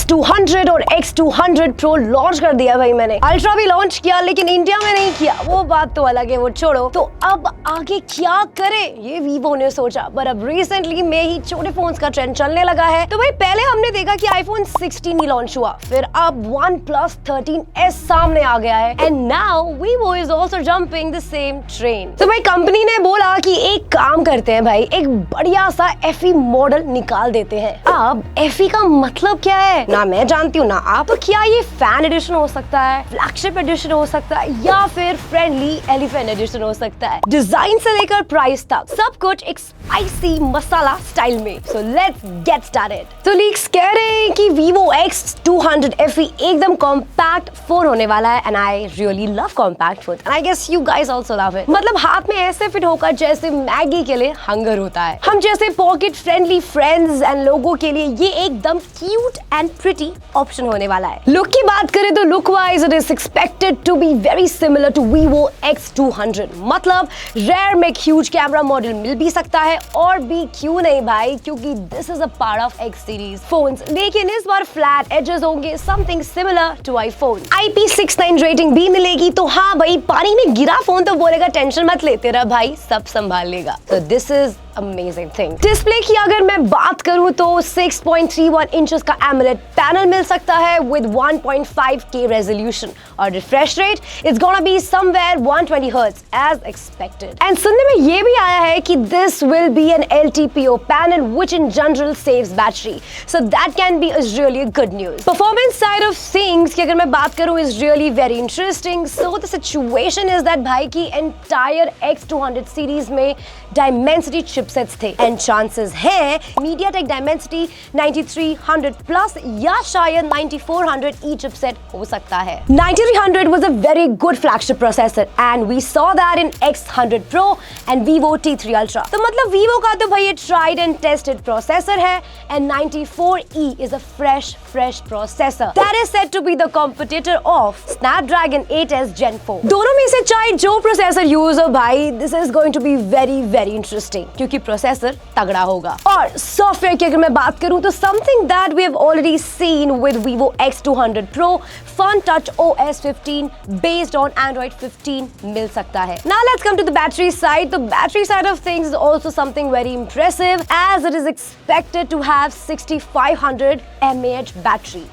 X200 और X200 Pro launch कर दिया भाई मैंने। अल्ट्रा भी लॉन्च किया लेकिन इंडिया में नहीं किया, वो बात तो अलग है, वो छोड़ो। तो अब आगे क्या करे ये वीवो ने सोचा, पर अब रिसेंटली में ही छोटे फोन्स का ट्रेंड चलने लगा है। तो भाई पहले हमने देखा कि आईफोन 16 ही लॉन्च हुआ, फिर अब OnePlus 13s सामने आ गया है and now Vivo is also jumping the same train. तो भाई कंपनी ने बोला कि एक काम करते हैं भाई, एक बढ़िया सा FE मॉडल निकाल देते हैं। अब FE का मतलब क्या है ना मैं जानती हूँ ना आप, तो क्या ये फैन एडिशन हो सकता है, फ्लैगशिप एडिशन हो सकता है, या फिर फ्रेंडली एलिफेंट एडिशन हो सकता है। डिजाइन से लेकर प्राइस तक सब कुछ एक स्पाइसी मसाला स्टाइल में। So let's get started. तो लीक्स कह रहे हैं कि Vivo X200 FE एकदम कॉम्पैक्ट फोन होने वाला है and I really love compact phone and I guess you guys also love it. मतलब हाथ में ऐसे फिट होकर जैसे मैगी के लिए हंगर होता है, हम जैसे पॉकेट फ्रेंडली फ्रेंड्स एंड लोगों के लिए ये एकदम क्यूट एंड प्रिटी ऑप्शन होने वाला है। लुक की बात करें तो look wise it is expected to be very similar to Vivo X200। मतलब रेयर में ह्यूज कैमरा मॉडल मिल भी सकता है और भी क्यों नहीं भाई, क्योंकि this is a part of X series phones. लेकिन इस बार फ्लैट एजेस होंगे, something similar to iPhone. IP69 rating भी मिलेगी। तो हाँ भाई, पानी में गिरा फोन तो बोलेगा टेंशन मत ले, तेरा भाई सब संभाल लेगा। तो this is amazing thing. Display की अगर मैं बात करूं तो 6.31 इंचेस का AMOLED पैनल मिल सकता है विद 1.5K रेजोल्यूशन और refresh rate is gonna be somewhere 120 hertz as expected. And सुनने में ये भी आया है कि this will be an LTPO panel which in general saves battery, so that can be really good news. Performance side of things की अगर मैं बात करूं is really very interesting. So the situation is that भाई की entire X200 series में Dimensity chipsets थे and chances है MediaTek Dimensity 9300 प्लस या शायद 9400 चिपसेट हो सकता है। 9300 was a very good flagship processor and we saw that in X100 Pro and Vivo T3 Ultra। तो मतलब Vivo का तो भाई ये tried and tested processor है and 94E is a fresh processor that is said to be the competitor of Snapdragon 8s Gen 4। दोनों में से चाहे जो प्रोसेसर यूज हो भाई, this is going to be very interesting क्योंकि प्रोसेसर तगड़ा होगा। और सॉफ्टवेयर की अगर मैं बात करूं तो something that we have already seen with Vivo X200 Pro, Fun Touch OS 15 based on Android 15 मिल सकता है। Now let's come to the battery side। The battery side of things is also something very impressive as it is expected to have 6500 mAh battery।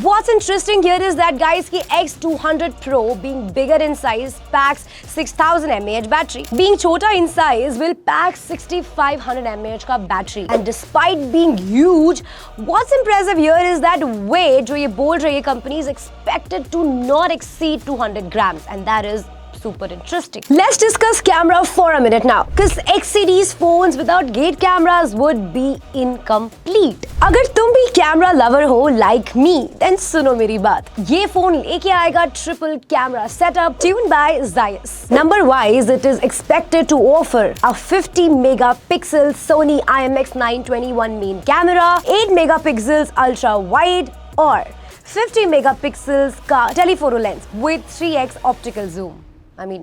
What's interesting here is that guys की X200 Pro being bigger in size packs 6000 mAh battery, being छोटा in size will pack 6500 mAh का battery and despite being huge, what's impressive here is that weight जो ये बोल रही है company is expected to not exceed 200 grams and that is super interesting. Let's discuss camera for a minute now because X series phones without gate cameras would be incomplete। अगर तुम भी camera lover हो like me, then सुनो मेरी बात, ये phone लेके आएगा triple camera setup tuned by Zeiss। Number wise it is expected to offer a 50 megapixel Sony IMX921 main camera, 8 megapixels ultra wide और 50 megapixels का telephoto lens with 3x optical zoom। I mean,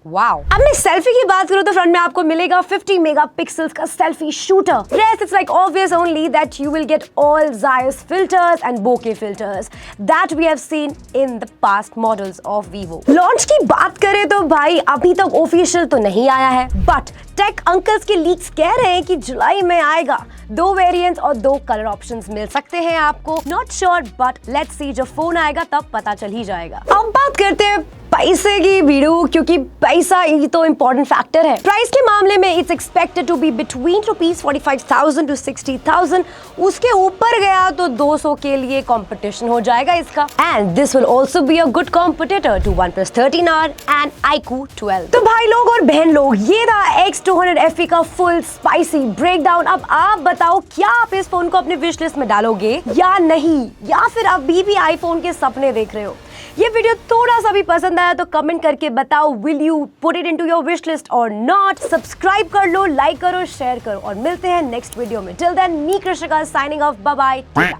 wow। अब मैं selfie की बात करूं तो front में आपको मिलेगा 50 मेगापिक्सल्स का selfie shooter. Rest it's like obvious only that you will get all Zeiss filters and bokeh filters that we have seen in the past models of Vivo। Launch की बात करें तो भाई अभी तक ऑफिशियल तो नहीं आया है, बट टेक अंकल्स के लीक्स कह रहे हैं कि जुलाई में आएगा। 2 वेरिएंट्स और 2 कलर ऑप्शंस मिल सकते हैं आपको। Not sure but let's see, जब फोन आएगा तब पता चल ही जाएगा। अब बात करते हैं पैसे की वीडियो, क्योंकि पैसा ही तो इम्पोर्टेंट फैक्टर है। प्राइस के मामले में it's expected to be between ₹45,000 to 60,000। उसके ऊपर गया तो 200 के लिए कंपटीशन हो जाएगा इसका and this will also be a good competitor to OnePlus 13R and iQOO 12। तो भाई लोग और बहन लोग, ये रहा X200 FE का फुल स्पाइसी ब्रेकडाउन। अब आप बताओ क्या आप इस फोन को अपने विश लिस्ट में डालोगे या नहीं, या फिर अभी भी आईफोन के सपने देख रहे हो। ये वीडियो थोड़ा सा भी पसंद आया तो कमेंट करके बताओ, will you put it into your wish list और नॉट। सब्सक्राइब कर लो, लाइक करो, शेयर करो और मिलते हैं नेक्स्ट वीडियो में। Till than me कृषिका signing off, bye bye.